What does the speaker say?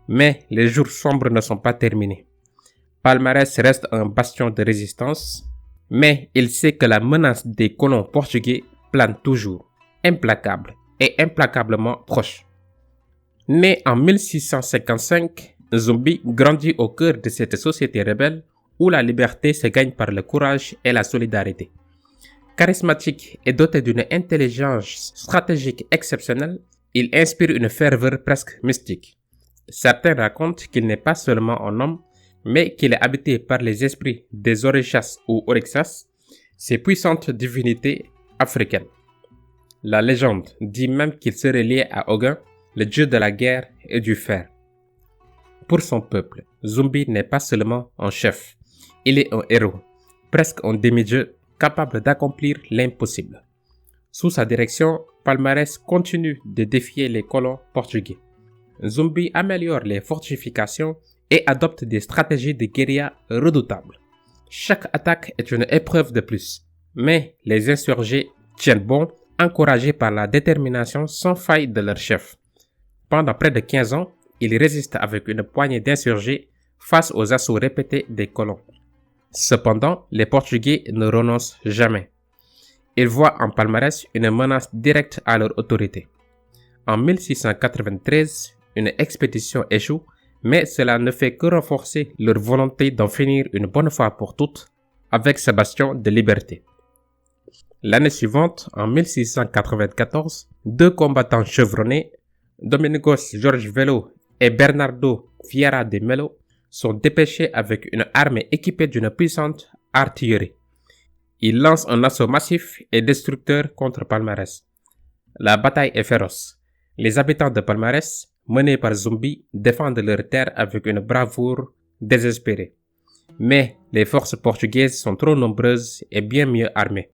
Mais les jours sombres ne sont pas terminés. Palmares reste un bastion de résistance, mais il sait que la menace des colons portugais plane toujours, implacable et implacablement proche. Né en 1655, Zumbi grandit au cœur de cette société rebelle où la liberté se gagne par le courage et la solidarité. Charismatique et doté d'une intelligence stratégique exceptionnelle, il inspire une ferveur presque mystique. Certains racontent qu'il n'est pas seulement un homme, mais qu'il est habité par les esprits des Orishas ou Orixas, ces puissantes divinités africaines. La légende dit même qu'il serait lié à Ogun, le dieu de la guerre et du fer. Pour son peuple, Zumbi n'est pas seulement un chef, il est un héros, presque un demi-dieu capable d'accomplir l'impossible. Sous sa direction, Palmares continue de défier les colons portugais. Zumbi améliore les fortifications et adopte des stratégies de guérilla redoutables. Chaque attaque est une épreuve de plus, mais les insurgés tiennent bon, encouragés par la détermination sans faille de leur chef. Pendant près de 15 ans, ils résistent avec une poignée d'insurgés face aux assauts répétés des colons. Cependant, les Portugais ne renoncent jamais. Ils voient en Palmares une menace directe à leur autorité. En 1693, une expédition échoue, mais cela ne fait que renforcer leur volonté d'en finir une bonne fois pour toutes avec ce bastion de liberté. L'année suivante, en 1694, deux combattants chevronnés, Domingos Jorge Velo et Bernardo Vieira de Melo, sont dépêchés avec une armée équipée d'une puissante artillerie. Ils lancent un assaut massif et destructeur contre Palmares. La bataille est féroce. Les habitants de Palmares, menés par Zumbi, défendent leurs terres avec une bravoure désespérée. Mais les forces portugaises sont trop nombreuses et bien mieux armées.